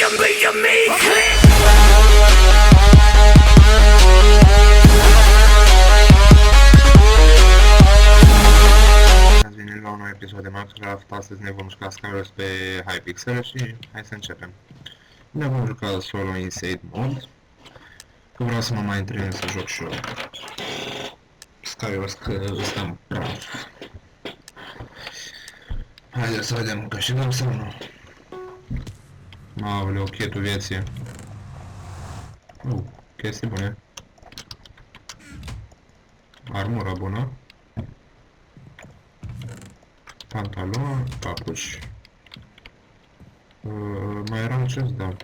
Ați venit la un nou episod de Minecraft. Astăzi ne vom juca Skywars pe Hypixel și hai să începem. Ne vom juca solo Inside Mode. Că vreau să mă mai întâlnesc să joc și eu Skywars, că ăsta-mi praf. Haideți să vedem că și dăm sau nu. Aoleu, chetul vieții. Chestii bune. Armură bună. Pantalon, papuci. Mai era ce-ți dau?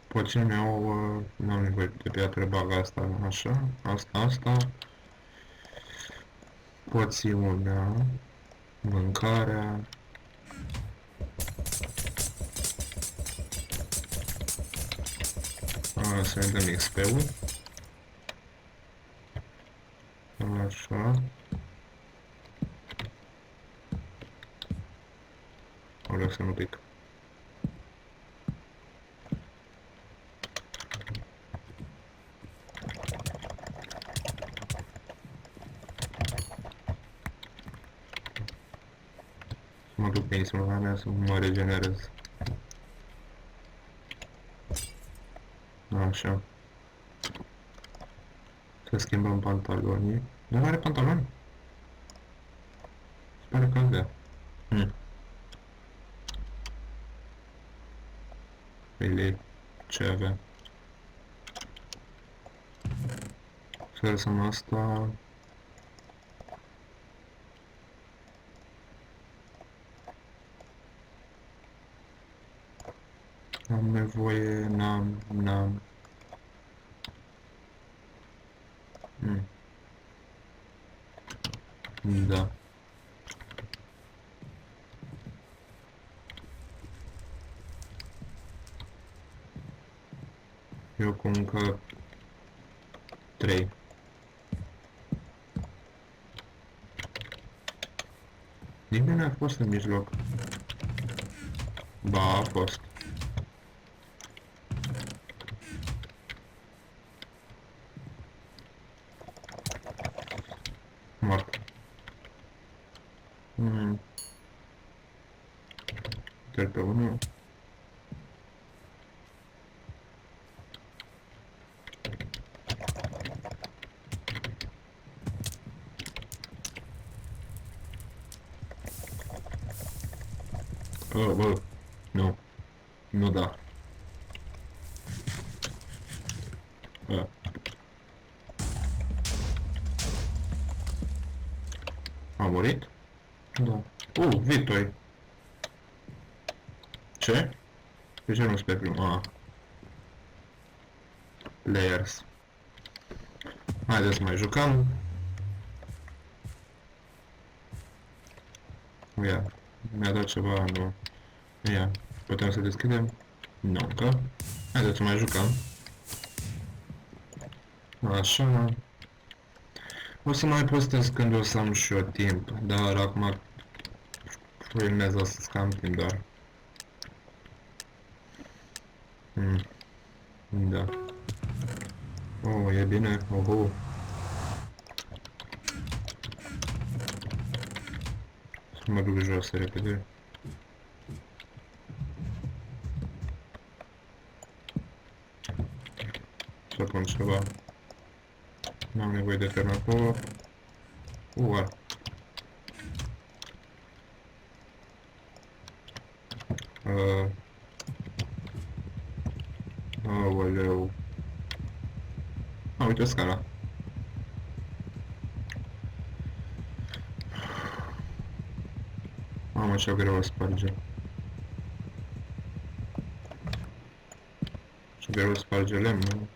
Poții mi-au... n-am nevoie de piatră, bag asta, așa, asta. Poțiunea, mâncarea. Să ne dăm XP-ul. Așa. O lăsăm un pic. Mă duc pe insula mea să mă regenerez. Așa. Să schimbăm pantalonii. Nu are pantaloni? Sper că avea. Ele ce avea. Să lăsăm asta. Am nevoie, n-am. Da. Eu cu încă 3. Nimeni n-a fost în mijloc. Ba, a fost. Mort. Trec pe unul. Bă, nu. Nu da. A murit? Da. Vitoi. Ce? De ce nu spui primul? Players. Haideți să mai jucăm. Ia. Mi-a dat ceva, nu. Ia. Putem să deschidem? Nu, încă. Haideți să mai jucăm. Așa. O să mai postez când o să am și eu timp, dar acum filmez o să scam timp doar. Da. E bine, Să mă duc jos repede. Să pun ceva. N-am nevoie de ternacor. Aoleu. Uite scala. Mamă, ce greu o sparge. Ce greu o sparge lemnul.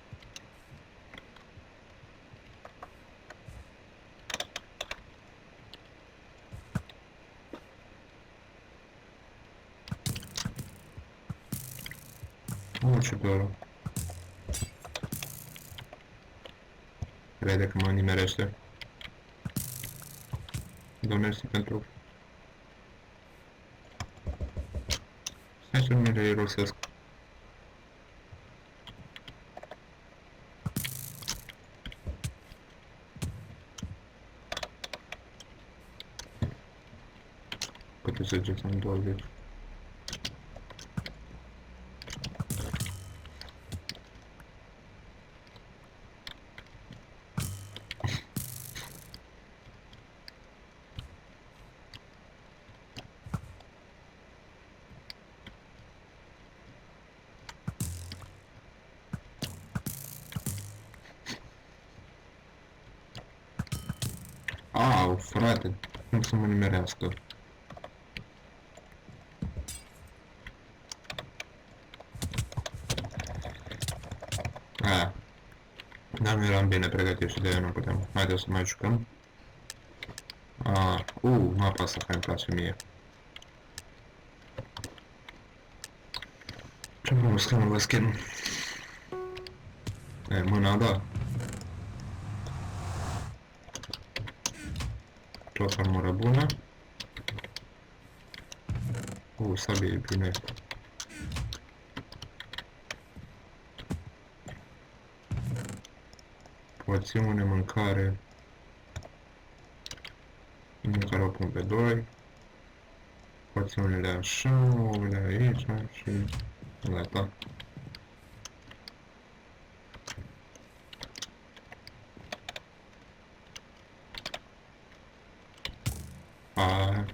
Ce doră. Crede că mă nimerește. Dar mersi pentru Hai să nu le irosesc. Poate să gesăm 20. Au, frate, cum să mă nimerească? Aia. Dar nu eram bine pregătit și de aia nu putem. Haideți să mai jucăm. Mapa asta care îmi place mie. Ce frumos că nu vă schimb. E, mâna, da. Tot armură bună. Sabie e bine. Porțiune, mâncare. Mâncare o pun pe 2. Porțiunile așa, ouăle aici și gata. Aia.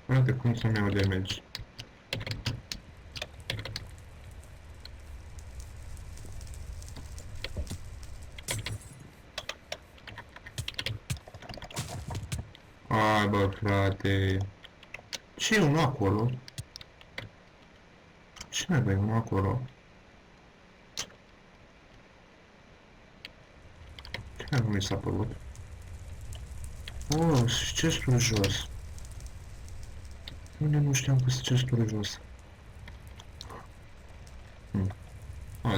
Frate, cum să-mi iau damage? Ai, bă, frate. Ce e unul acolo? Ce mai băi unul acolo? Chiar nu mi s-a părut. Și chestul jos. Unde nu știam că sunt chestul jos.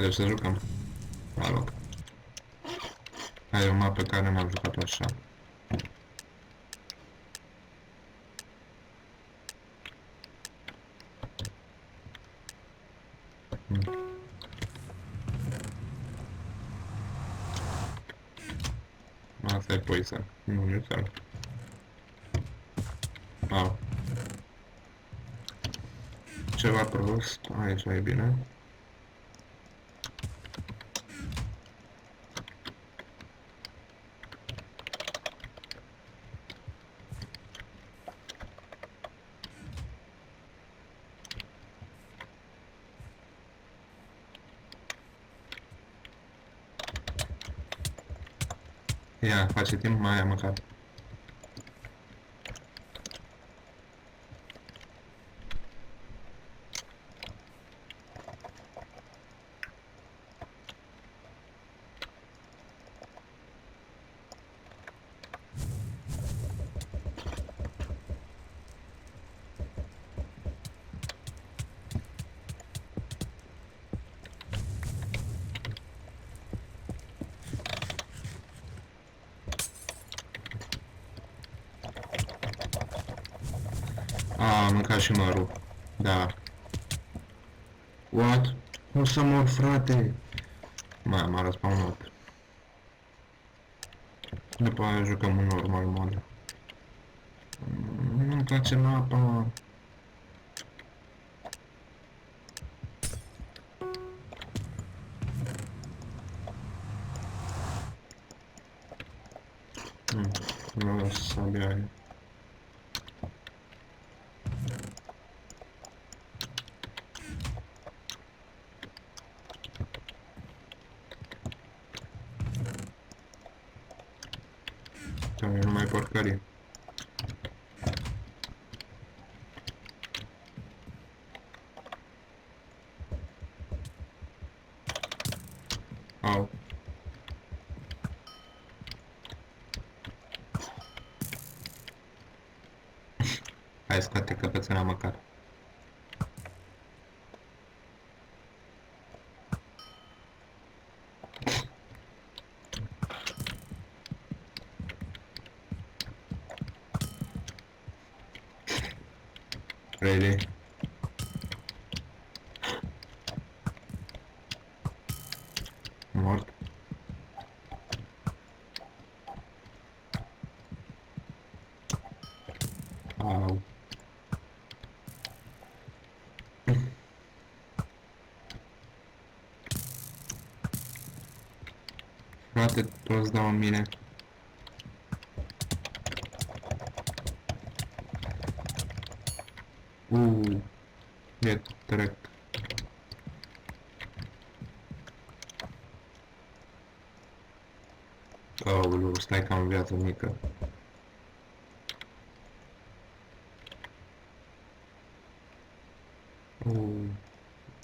Deci să jucăm. La loc. Hai, o mapă pe care n-am jucat așa. Asta e poison. Nu e fel. Au. Ceva prost. Aici e bine. Ia, face timp, mai am măcar. Am mâncat și mărul. Da. What? O să mor, frate. M-a răspawnat. După aia jucăm în normal mod. Nu-mi place mapa. Nu o să sabia aia. Nu mai porcării. Au. Hai Hai, scoate căpățâna măcar. Really? Mort? Au. Frate, toți dau în mine. E trec. Aoleu, stai că am viață mică.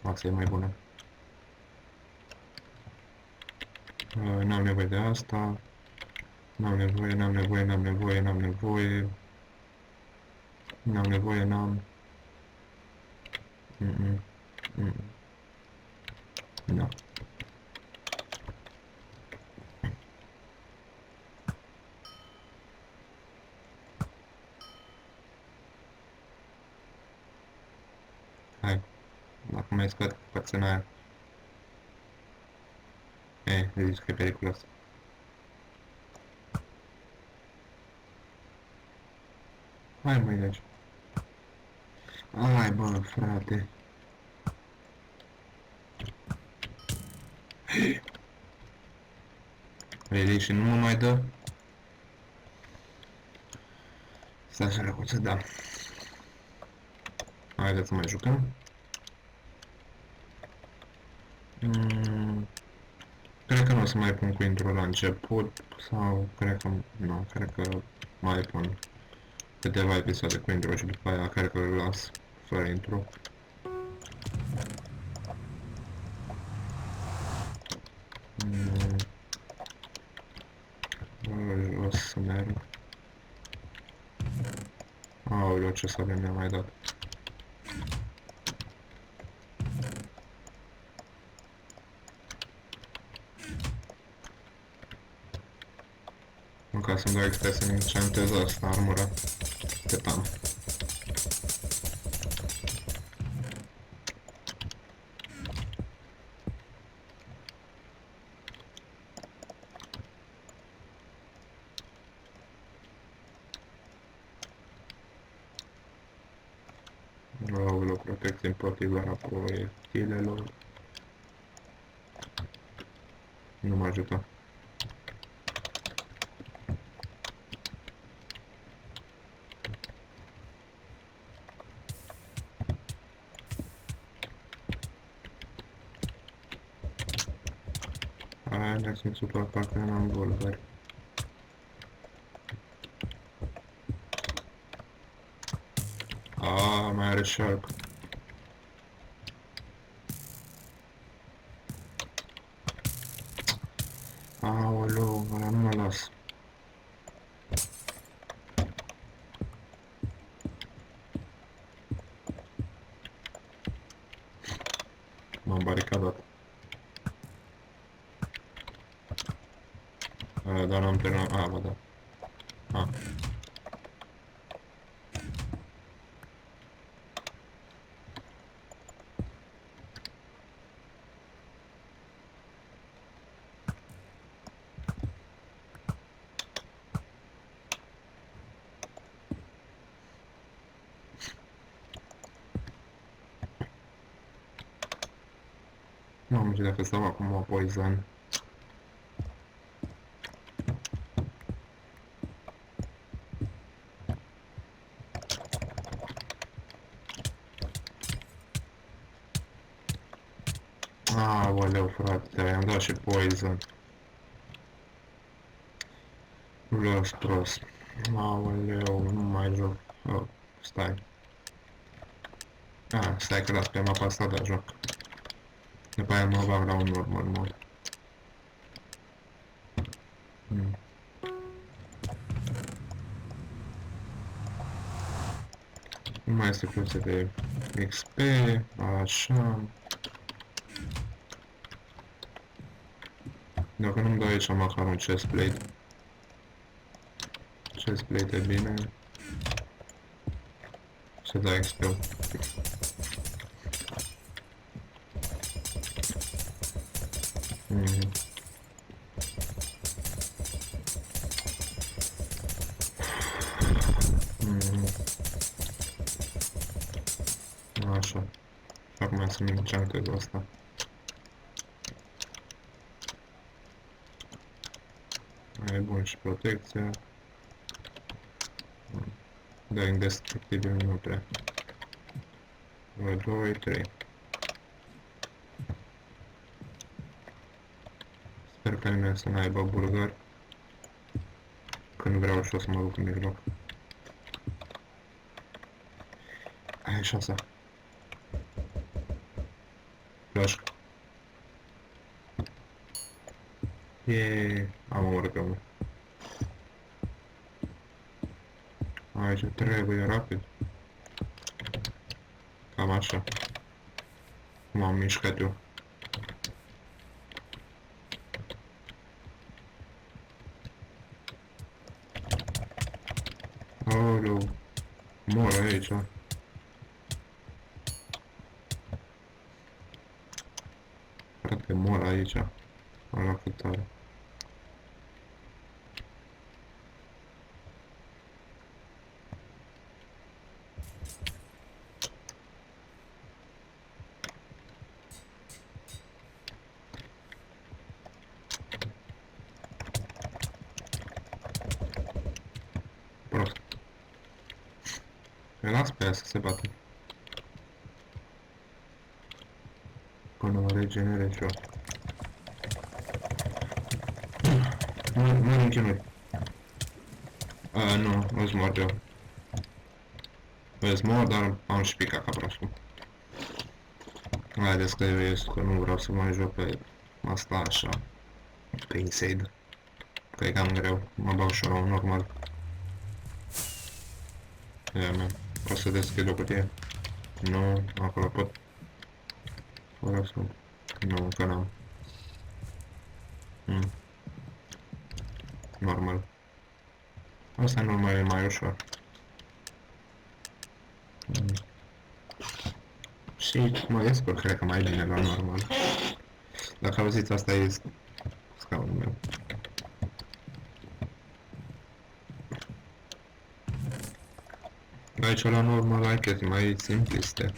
Asta e mai bună. N-am nevoie de asta. N-am nevoie. No. Hai. Dacă mai scot căpățâna aia. Zici că e periculos. Hai mai deci. Hai bă, frate. Really? Și nu mă mai dă? Stai așa răcuță, da. Haideți să mai jucăm. Cred că nu o să mai pun cu intro la început, sau cred că, nu, cred că mai pun câteva episoade cu intro și după aia cred că îl las fără intro. O să merg. Aoleu, ce sabie mi-a mai dat. Ca să-mi dau extra să-mi enchantez asta, armura. Tetan. Aoleu, protecție împotriva proiectilelor. Nu mă ajută. Aia sunt super parcă n-am bolveri. Mai are shark. Aoleu, ăla nu mă las. M-am baricadat. Dar n-am terminat. Bă, da. Mamă, și dacă stau acum o poison. Aoleu, frate, i-am dat și poison. Los prost. Aoleu, nu mai joc. Stai. Stai că las pe mapa asta, dar joc. După aia mă bag la un normal mod. Nu mai este cruțe de XP, așa. Dacă nu-mi dau aici măcar un chestplate. Chestplate e bine. Să dai XP-ul. Așa. Și acum să-mi enchantez asta. Mai e bun și protecția. Da, indestructibil nu prea. 2, 3. Sper că nimeni să n-aibă burger. Când vreau și o să mă duc în mijloc. Aia e șansa. Flash. Yeee, am omorât pe unul. Aici trebuie rapid. Cam așa. Cum am mișcat eu. Aoleu. Mor aici. Frate, mor aici. Ala cât tare. Prost. Îi las pe aia să se bată. Până mă regenere și eu. Nu închinui. Nu, îți mor eu. Îți mor, dar am și picat ca prostul. Haideți că eu ies, că nu vreau să mai joc pe asta așa. Pe Inside. Că e cam greu. Mă bag și eu normal. Ia mea. O să deschid o cutie. Nu, acolo pot. Vreau să... Nu, că n-am. Normal. Asta normal e mai ușor. Și mă descurc, cred că mai bine la normal. Dacă auziți, asta e scaunul meu. Aici la normal ai chestii mai simpliste.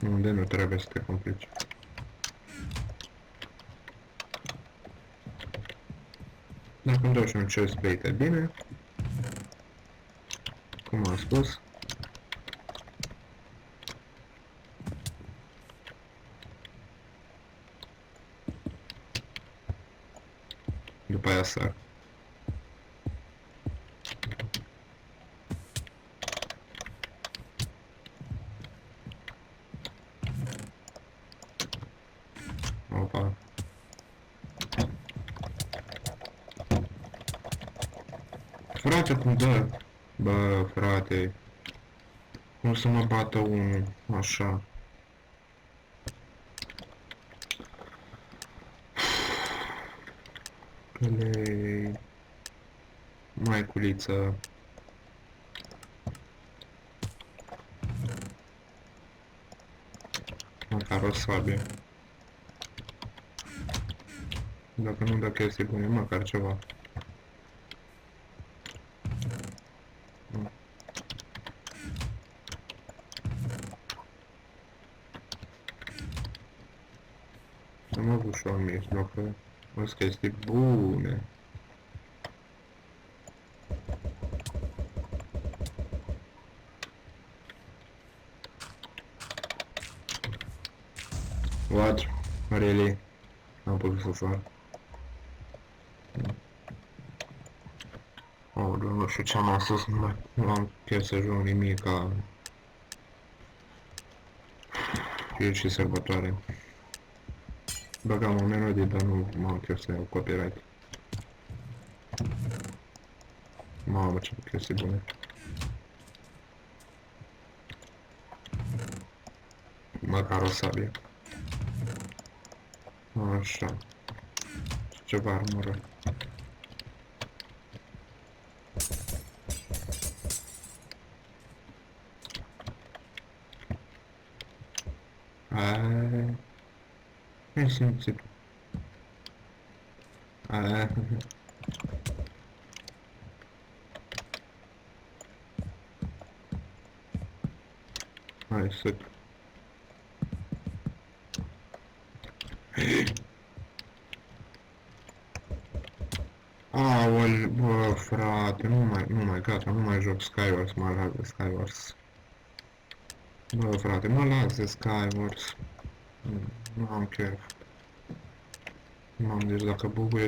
Unde nu trebuie să te complici. Dacă îmi dau și un chestplate, e bine. Cum am spus. După aia sar. Opa. Frate, cum dă? Bă, frate. Cum să mă bată unul așa? Play. Maiculiță. Măcar o sabie. Dacă nu dă chestii bune, măcar ceva. Să mă duc și-o în mijloc, că o chestii bune. What? Really? N-am putut să sar. Oh, nu știu ce am asas, nu am chiar să joc nimica. E și sărbătoare. Băgam o melodie, dar nu m-am chiar să iau copyright. Mamă, ce chestii bune. Măcar o sabie. Așa. Ceva armură. Aaaa. Ne simțit. Aaaa. Hai să... Aol, bă, frate, nu mai, gata, nu mai joc Skywars, mă las de Skywars. Bă, frate, mă las de Skywars. Nu am chef. Deci dacă buguie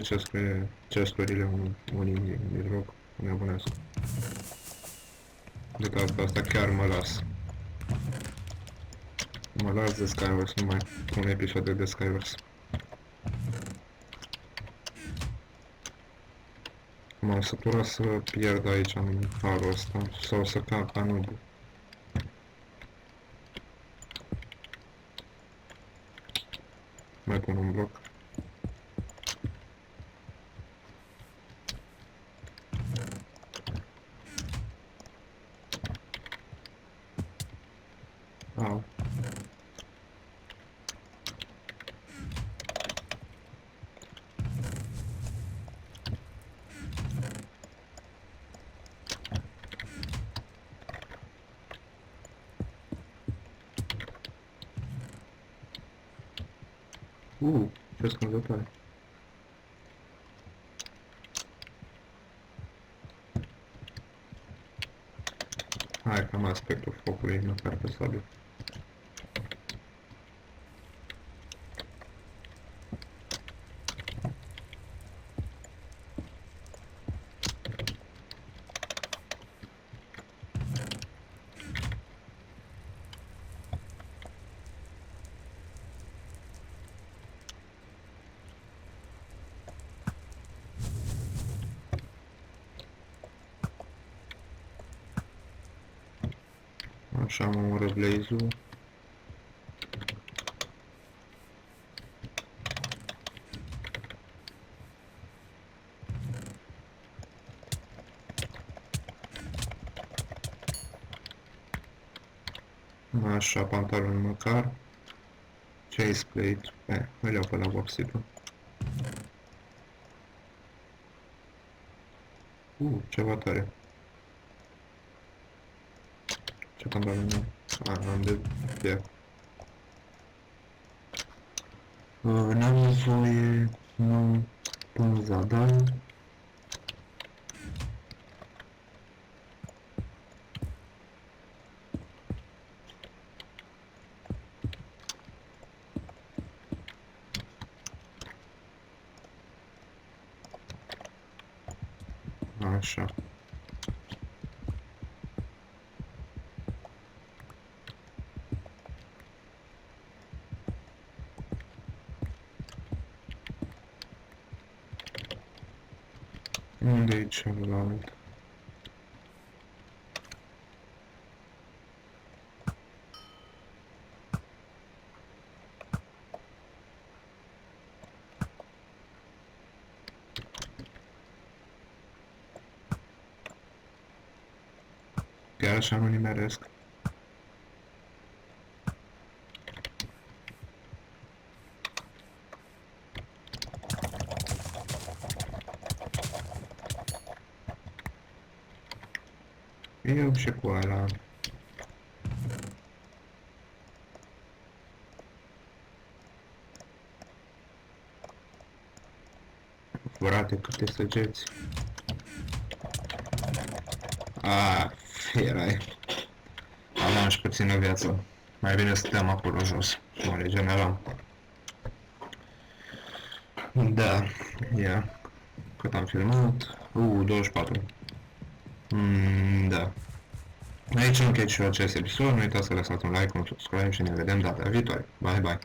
chesturile unii din joc, nebunesc. De data asta chiar mă las. Mă las de Skywars, nu mai pun episoade de Skywars. M-am săturat să pierd aici în halul ăsta, sau să cad ca nubu. Mai pun un bloc. Au. Ce scăzătoare. Hai că am aspectul focului, măcar pe sabiu. Așa am omorât blaze-ul. Așa, pantaloni măcar. Chase plate. Îl iau pe la vopsitul. Ceva tare. Ce pantaloni? Am de piac. N-am nevoie, nu pun zadar. Așa. Unde e celălalt? Chiar așa nu nimeresc. Eu și cu ăla. Frate, câte săgeți. Erai. Aveam și puțină viață. Mai bine stăteam acolo jos și mă regeneram. Da, ia. Cât am filmat? 24. Da. Aici închei și eu acest episod. Nu uitați să lăsați un like, un subscribe și ne vedem data viitoare. Bye, bye!